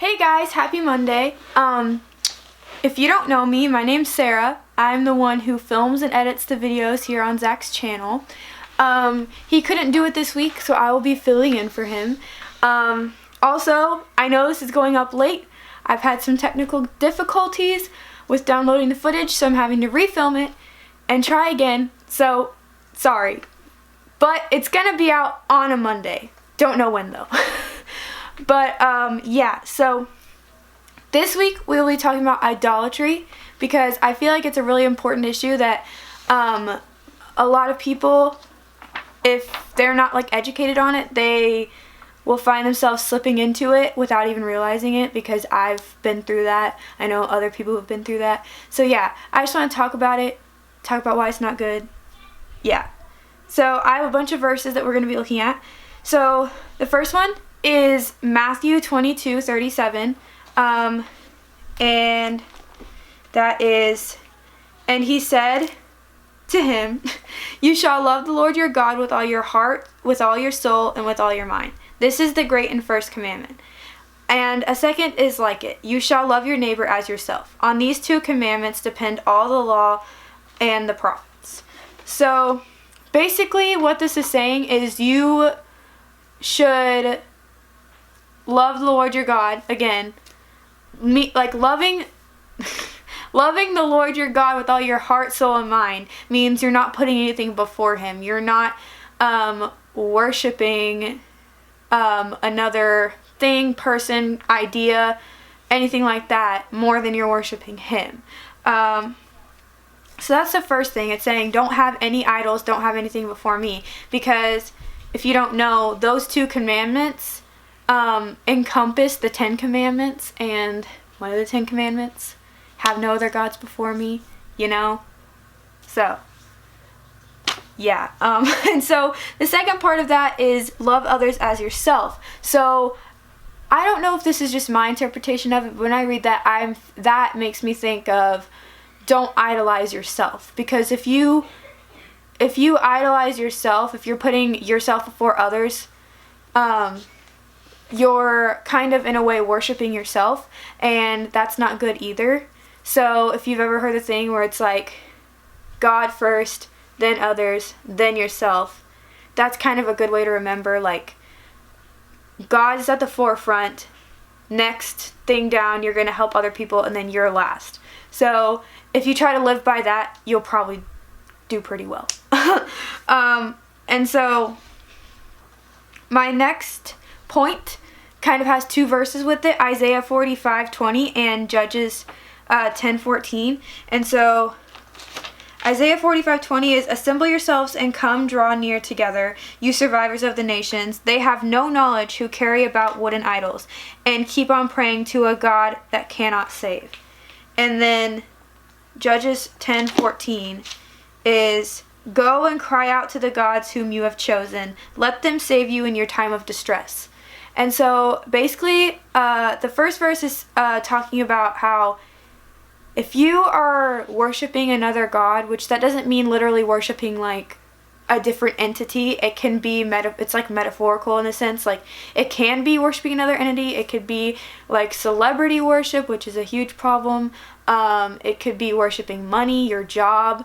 Hey guys, happy Monday. If you don't know me, my name's Sarah. I'm the one who films and edits the videos here on Zach's channel. He couldn't do it this week, so I will be filling in for him. Also, I know this is going up late. I've had some technical difficulties with downloading the footage, so I'm having to refilm it and try again, so sorry. But it's gonna be out on a Monday. Don't know when though. But yeah, so this week we will be talking about idolatry because I feel like it's a really important issue that a lot of people, if they're not like educated on it, they will find themselves slipping into it without even realizing it, because I've been through that. I know other people have been through that. So yeah, I just want to talk about it, talk about why it's not good. Yeah. So I have a bunch of verses that we're going to be looking at. So the first one is Matthew 22:37, and that is, and he said to him, "You shall love the Lord your God with all your heart, with all your soul, and with all your mind. This is the great and first commandment. And a second is like it. You shall love your neighbor as yourself. On these two commandments depend all the law and the prophets." So basically what this is saying is you should love the Lord your God. Again, loving the Lord your God with all your heart, soul, and mind means you're not putting anything before him. You're not worshiping another thing, person, idea, anything like that more than you're worshiping him. So that's the first thing. It's saying don't have any idols, don't have anything before me, because if you don't know, those two commandments encompass the 10 commandments, and one of the 10 commandments, have no other gods before me, you know? So yeah, and so the second part of that is love others as yourself. So I don't know if this is just my interpretation of it, but when I read that, that makes me think of don't idolize yourself. Because if you idolize yourself, if you're putting yourself before others, you're kind of in a way worshiping yourself, and that's not good either. So if you've ever heard the thing where it's like God first, then others, then yourself, that's kind of a good way to remember, like, God is at the forefront, next thing down, you're going to help other people, and then you're last. So if you try to live by that, you'll probably do pretty well. And so my next point kind of has two verses with it, Isaiah 45:20 and Judges 10:14. And so Isaiah 45:20 is, "Assemble yourselves and come draw near together, you survivors of the nations. They have no knowledge who carry about wooden idols and keep on praying to a God that cannot save." And then Judges 10:14 is, "Go and cry out to the gods whom you have chosen. Let them save you in your time of distress." And so basically the first verse is talking about how if you are worshiping another god, which that doesn't mean literally worshiping like a different entity. It can be it's like metaphorical in a sense. Like it can be worshiping another entity. It could be like celebrity worship, which is a huge problem. It could be worshiping money, your job,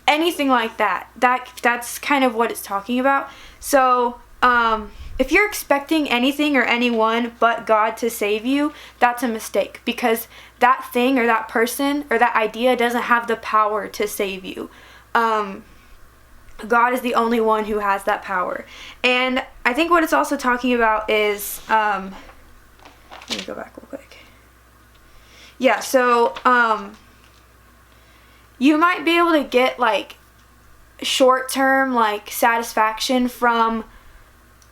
anything like that. That's kind of what it's talking about. So if you're expecting anything or anyone but God to save you, that's a mistake, because that thing or that person or that idea doesn't have the power to save you. God is the only one who has that power. And I think what it's also talking about is, let me go back real quick. Yeah, so you might be able to get like short-term like satisfaction from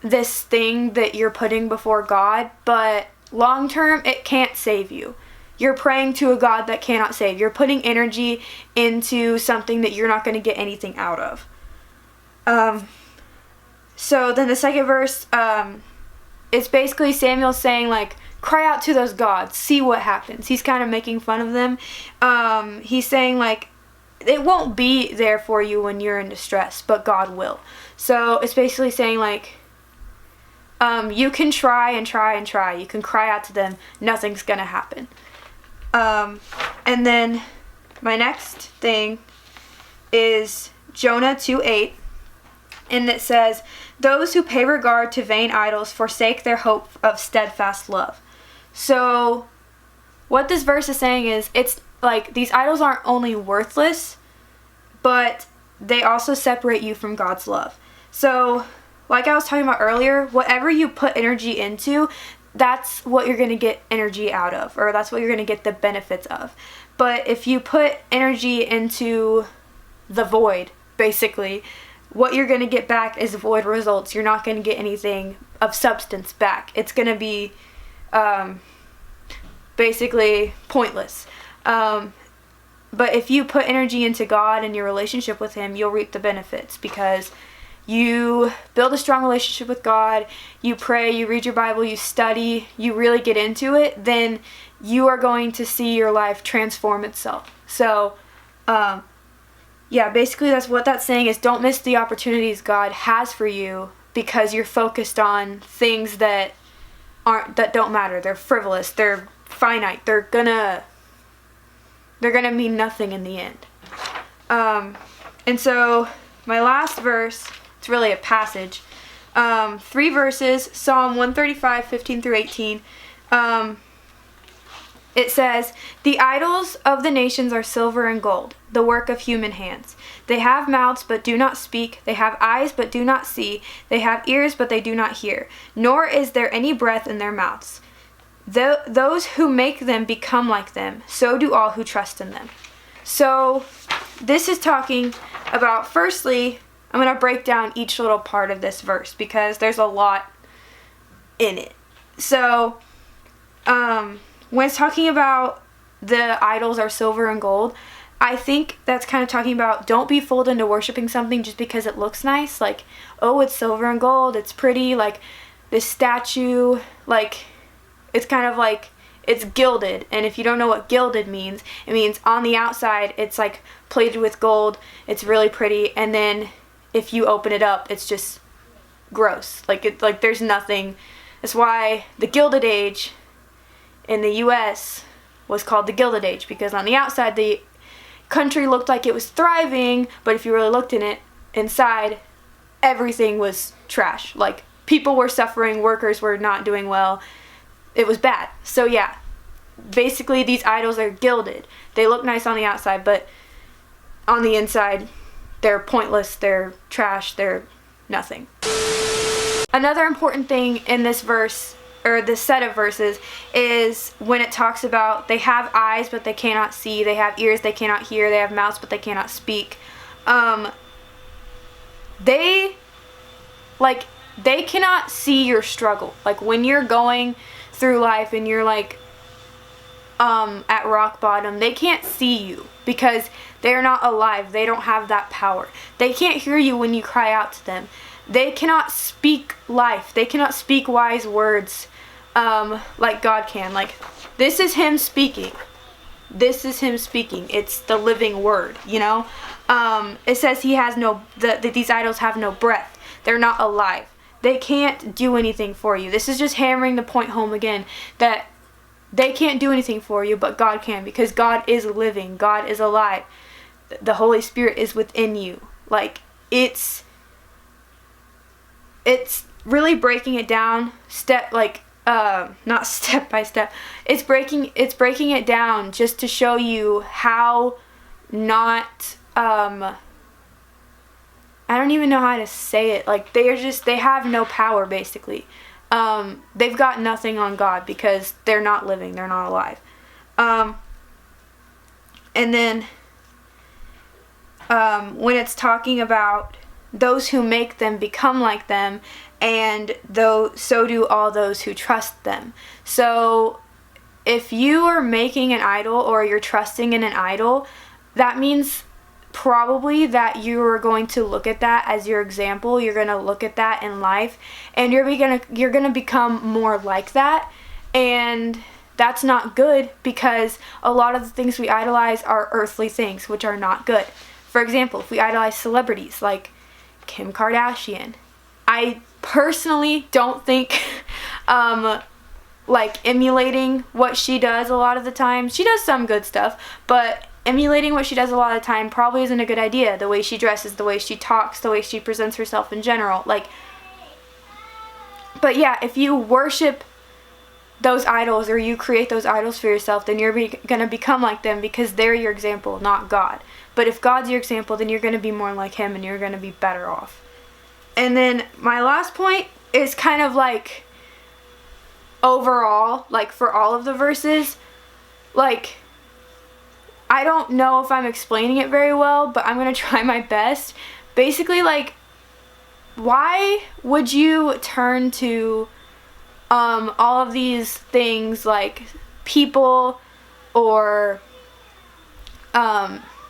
this thing that you're putting before God, but long-term it can't save you. You're praying to a God that cannot save. You're putting energy into something that you're not going to get anything out of. So then the second verse, it's basically Samuel saying like, cry out to those gods, see what happens. He's kind of making fun of them. He's saying like, it won't be there for you when you're in distress, but God will. So it's basically saying like, You can try and try and try. You can cry out to them. Nothing's going to happen. And then my next thing is Jonah 2:8. And it says, "Those who pay regard to vain idols forsake their hope of steadfast love." So what this verse is saying is, it's like these idols aren't only worthless, but they also separate you from God's love. So like I was talking about earlier, whatever you put energy into, that's what you're going to get energy out of, or that's what you're going to get the benefits of. But if you put energy into the void, basically, what you're going to get back is void results. You're not going to get anything of substance back. It's going to be basically pointless. But if you put energy into God and your relationship with Him, you'll reap the benefits, because you build a strong relationship with God, you pray, you read your Bible, you study, you really get into it, then you are going to see your life transform itself. So, yeah, basically that's what that's saying is, don't miss the opportunities God has for you because you're focused on things that don't matter. They're frivolous, they're finite, they're gonna mean nothing in the end. And so my last verse, it's really a passage, 3 verses, Psalm 135, 15 through 18. It says, "The idols of the nations are silver and gold, the work of human hands. They have mouths but do not speak. They have eyes but do not see. They have ears but they do not hear. Nor is there any breath in their mouths. Those who make them become like them. So do all who trust in them." So this is talking about, firstly, I'm going to break down each little part of this verse because there's a lot in it. So, when it's talking about the idols are silver and gold, I think that's kind of talking about, don't be fooled into worshiping something just because it looks nice. Like, oh, it's silver and gold, it's pretty, like this statue, like, it's kind of like, it's gilded. And if you don't know what gilded means, it means on the outside, it's like plated with gold, it's really pretty, and then if you open it up, it's just gross. Like, there's nothing. That's why the Gilded Age in the U.S. was called the Gilded Age, because on the outside the country looked like it was thriving, but if you really looked in it inside, everything was trash. Like, people were suffering, workers were not doing well. It was bad. So yeah, basically these idols are gilded. They look nice on the outside, but on the inside, they're pointless, they're trash, they're nothing. Another important thing in this verse, or this set of verses, is when it talks about they have eyes but they cannot see, they have ears they cannot hear, they have mouths but they cannot speak. They cannot see your struggle. Like, when you're going through life and you're like at rock bottom, they can't see you because they're not alive. They don't have that power. They can't hear you when you cry out to them. They cannot speak life. They cannot speak wise words like God can. Like, this is Him speaking. This is Him speaking. It's the living word, you know? It says He has these idols have no breath. They're not alive. They can't do anything for you. This is just hammering the point home again, that they can't do anything for you, but God can, because God is living. God is alive. The Holy Spirit is within you. Like, it's really breaking it down not step by step. It's breaking it down just to show you how not I don't even know how to say it. Like, they have no power, basically. They've got nothing on God because they're not living, they're not alive. And then when it's talking about those who make them become like them, and so do all those who trust them. So if you are making an idol, or you're trusting in an idol, that means probably that you are going to look at that as your example. You're going to look at that in life, and you're going to become more like that. And that's not good, because a lot of the things we idolize are earthly things, which are not good. For example, if we idolize celebrities like Kim Kardashian, I personally don't think like emulating what she does a lot of the time. She does some good stuff, but emulating what she does a lot of the time probably isn't a good idea. The way she dresses, the way she talks, the way she presents herself in general. Like, but yeah, if you worship those idols or you create those idols for yourself, then you're gonna become like them because they're your example, not God. But if God's your example, then you're gonna be more like him and you're gonna be better off. And then my last point is kind of like overall, like for all of the verses, like I don't know if I'm explaining it very well, but I'm gonna try my best. Basically, like, why would you turn to all of these things like people or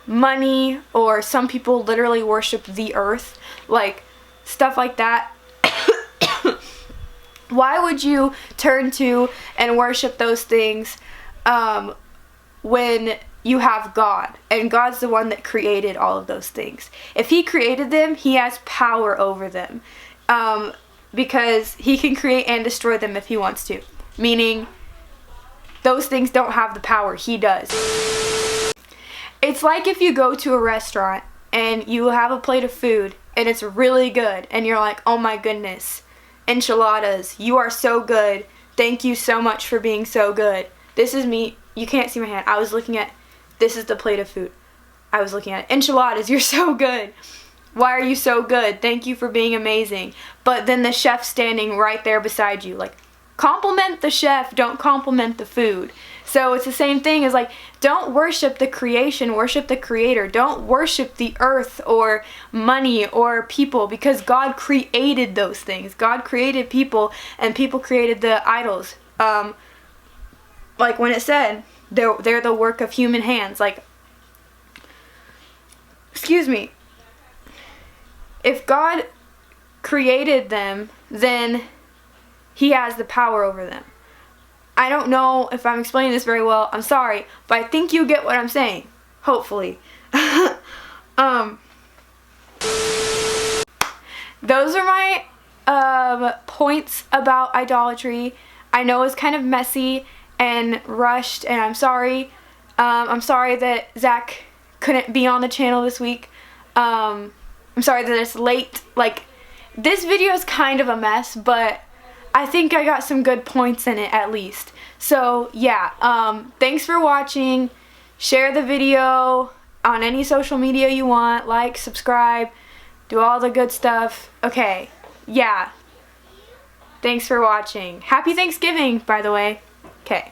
money, or some people literally worship the earth, like stuff like that? Why would you turn to and worship those things when you have God, and God's the one that created all of those things? If he created them, he has power over them, because he can create and destroy them if he wants to, meaning those things don't have the power, he does. It's like if you go to a restaurant and you have a plate of food and it's really good and you're like, oh my goodness, enchiladas, you are so good, thank you so much for being so good. This is me. You can't see my hand. I was looking at, this is the plate of food. I was looking at enchiladas, you're so good. Why are you so good? Thank you for being amazing. But then the chef's standing right there beside you. Like, compliment the chef, don't compliment the food. So it's the same thing as like, don't worship the creation, worship the creator. Don't worship the earth or money or people, because God created those things. God created people, and people created the idols. Like when it said, they're the work of human hands. Like, excuse me. If God created them, then he has the power over them. I don't know if I'm explaining this very well. I'm sorry, but I think you get what I'm saying. Hopefully. Those are my points about idolatry. I know it's kind of messy and rushed, and I'm sorry. I'm sorry that Zach couldn't be on the channel this week. I'm sorry that it's late. Like, this video is kind of a mess, but I think I got some good points in it at least. So yeah, thanks for watching. Share the video on any social media you want. Like, subscribe, do all the good stuff. Okay, yeah. Thanks for watching. Happy Thanksgiving, by the way. Okay.